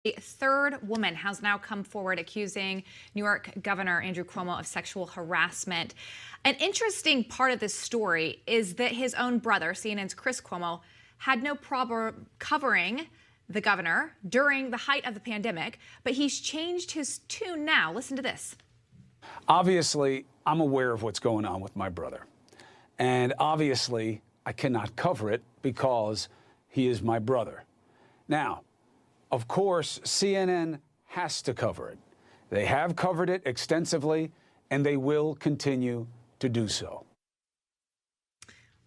A third woman has now come forward accusing New York Governor Andrew Cuomo of sexual harassment. An interesting part of this story is that his own brother, CNN's Chris Cuomo, had no problem covering the governor during the height of the pandemic, but he's changed his tune now. Listen to this. Obviously, I'm aware of what's going on with my brother. And obviously, I cannot cover it because he is my brother. Now, of course, CNN has to cover it. They have covered it extensively, and they will continue to do so.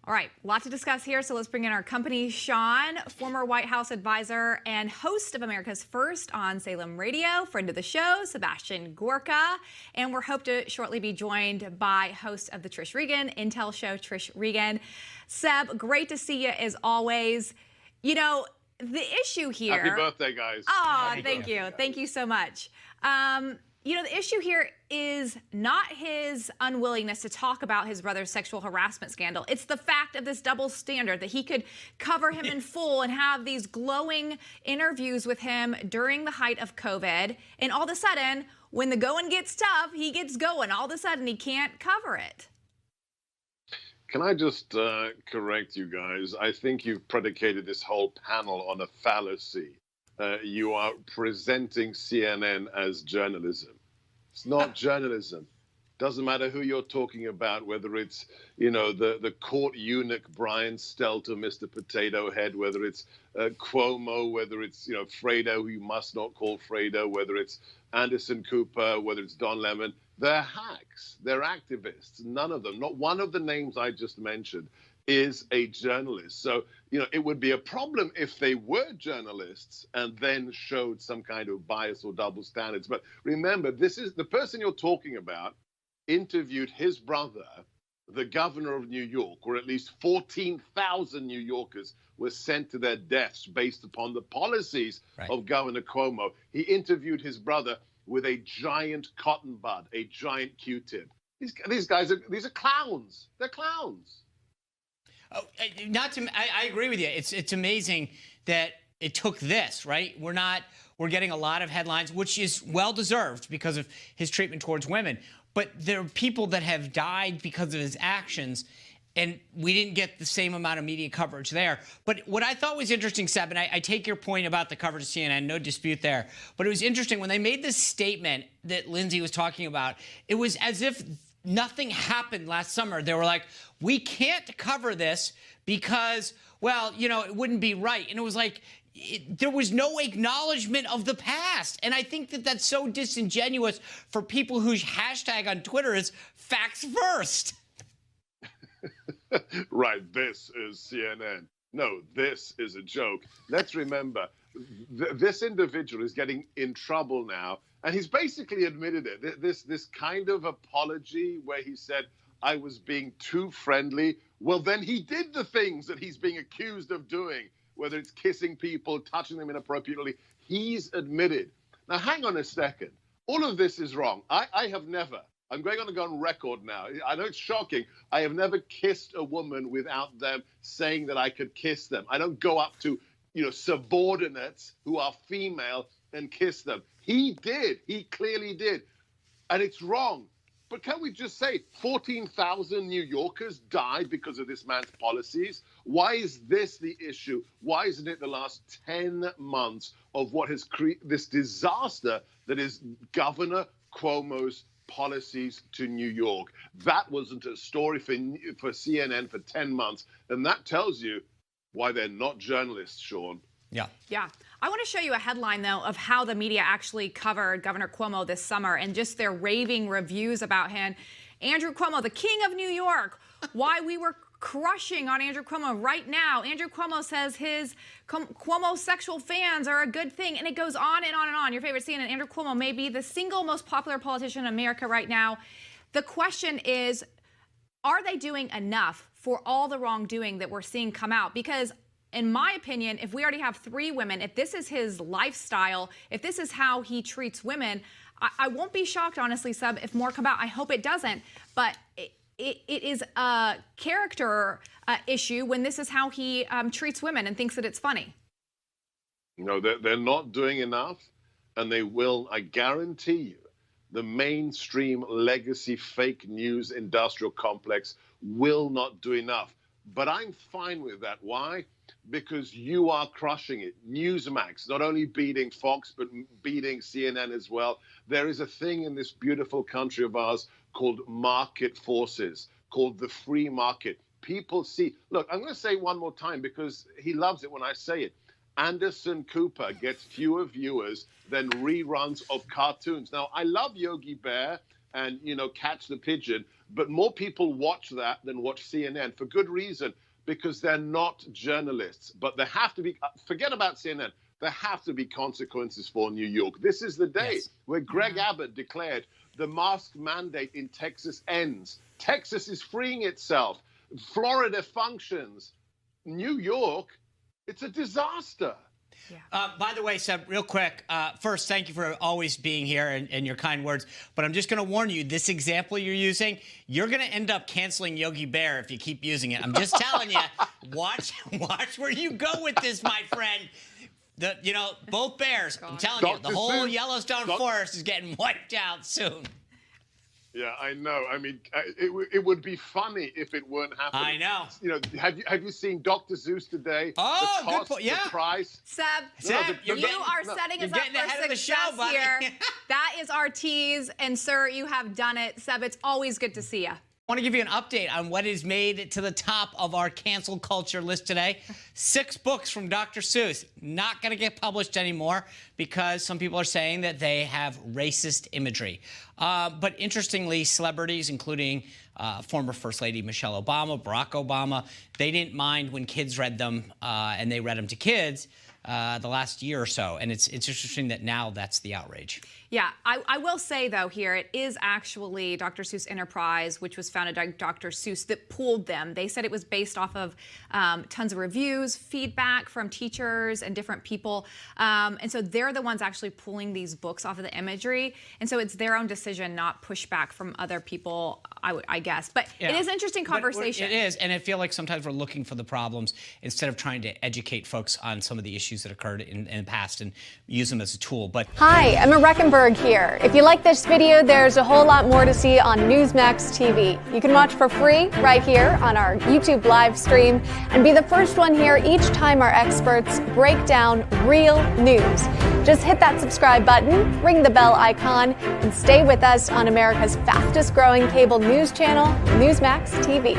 All right, a lot to discuss here, so let's bring in our company, Sean, former White House advisor and host of America's First on Salem Radio, friend of the show, Sebastian Gorka, and we're hoped to shortly be joined by host of the Trish Regan Intel show, Trish Regan. Seb, great to see you as always. You know, the issue here... Happy birthday, guys. Oh, thank you. Thank you so much. You know, the issue here is not his unwillingness to talk about his brother's sexual harassment scandal. It's the fact of this double standard, that he could cover him in full and have these glowing interviews with him during the height of COVID. And all of a sudden, when the going gets tough, he gets going. All of a sudden, he can't cover it. Can I just correct you guys? I think you've predicated this whole panel on a fallacy. You are presenting CNN as journalism. It's not journalism. Doesn't matter who you're talking about, whether it's, you know, the court eunuch Brian Stelter, Mr. Potato Head, whether it's Cuomo, whether it's, you know, Fredo, who you must not call Fredo, whether it's Anderson Cooper, whether it's Don Lemon. They're hacks. They're activists. None of them, not one of the names I just mentioned, is a journalist. So, you know, it would be a problem if they were journalists and then showed some kind of bias or double standards. But remember, this is the person you're talking about interviewed his brother, the governor of New York, where at least 14,000 New Yorkers were sent to their deaths based upon the policies of Governor Cuomo. He interviewed his brother with a giant cotton bud, a giant Q-tip. These guys are clowns. They're clowns. Oh, I agree with you. It's amazing that it took this, right? We're getting a lot of headlines, which is well-deserved because of his treatment towards women. But there are people that have died because of his actions, and we didn't get the same amount of media coverage there. But what I thought was interesting, Seb, and I take your point about the coverage of CNN, no dispute there. But it was interesting when they made this statement that Lyndsay was talking about, it was as if nothing happened last summer. They were like, we can't cover this because, well, you know, it wouldn't be right. And it was like, there was no acknowledgement of the past. And I think that that's so disingenuous for people whose hashtag on Twitter is facts first. Right, this is CNN. No, this is a joke. Let's remember, this individual is getting in trouble now, and he's basically admitted it. This kind of apology where he said, I was being too friendly. Well, then he did the things that he's being accused of doing, whether it's kissing people, touching them inappropriately. He's admitted. Now, hang on a second. All of this is wrong. I have never, I'm going to go on record now. I know it's shocking. I have never kissed a woman without them saying that I could kiss them. I don't go up to, you know, subordinates who are female and kiss them. He did. He clearly did. And it's wrong. But can we just say 14,000 New Yorkers died because of this man's policies? Why is this the issue? Why isn't it the last 10 months of what has created this disaster that is Governor Cuomo's policies to New York? That wasn't a story for CNN for 10 months. And that tells you why they're not journalists, Sean. Yeah. I want to show you a headline, though, of how the media actually covered Governor Cuomo this summer and just their raving reviews about him. Andrew Cuomo, the king of New York, why we were crushing on Andrew Cuomo right now. Andrew Cuomo says his Cuomo sexual fans are a good thing, and it goes on and on and on. Your favorite CNN, Andrew Cuomo, may be the single most popular politician in America right now. The question is, are they doing enough for all the wrongdoing that we're seeing come out? Because in my opinion, if we already have 3 women, if this is his lifestyle, if this is how he treats women, I won't be shocked, honestly, Seb, if more come out. I hope it doesn't. But it is a character issue when this is how he treats women and thinks that it's funny. No, they're not doing enough, and they will, I guarantee you, the mainstream legacy fake news industrial complex will not do enough. But I'm fine with that. Why? Because you are crushing it. Newsmax, not only beating Fox, but beating CNN as well. There is a thing in this beautiful country of ours called market forces, called the free market. People see, look, I'm going to say it one more time because he loves it when I say it. Anderson Cooper gets fewer viewers than reruns of cartoons. Now, I love Yogi Bear and, Catch the Pigeon, but more people watch that than watch CNN for good reason, because they're not journalists. But there have to be, forget about CNN, there have to be consequences for New York. This is the day where Greg Abbott declared the mask mandate in Texas ends. Texas is freeing itself. Florida functions. New York, it's a disaster. Yeah. By the way, Seb, real quick, first, thank you for always being here and your kind words. But I'm just going to warn you, this example you're using, you're going to end up canceling Yogi Bear if you keep using it. I'm just telling you, watch where you go with this, my friend. Both bears, I'm telling you, the whole Yellowstone forest is getting wiped out soon. Yeah, I know. I mean, it would be funny if it weren't happening. I know. Have you seen Dr. Seuss today? Oh, the cost, good point. Yeah. The price. Seb, you are setting us up for success here. That is our tease, and sir, you have done it. Seb, it's always good to see you. I want to give you an update on what is made it to the top of our cancel culture list today. 6 books from Dr. Seuss not going to get published anymore because some people are saying that they have racist imagery. But interestingly, celebrities, including former First Lady Michelle Obama, Barack Obama, they didn't mind when kids read them, and they read them to kids the last year or so. And it's interesting that now that's the outrage. Yeah, I will say, though, here, it is actually Dr. Seuss Enterprise, which was founded by Dr. Seuss, that pulled them. They said it was based off of tons of reviews, feedback from teachers and different people. And so they're the ones actually pulling these books off of the imagery. And so it's their own decision, not pushback from other people, I guess. But it is an interesting conversation. It is, and I feel like sometimes we're looking for the problems instead of trying to educate folks on some of the issues that occurred in the past and use them as a tool. But hi, Emma Reckenberg here. If you like this video, there's a whole lot more to see on Newsmax TV. You can watch for free right here on our YouTube live stream and be the first one here each time our experts break down real news. Just hit that subscribe button, ring the bell icon, and stay with us on America's fastest growing cable news channel, Newsmax TV.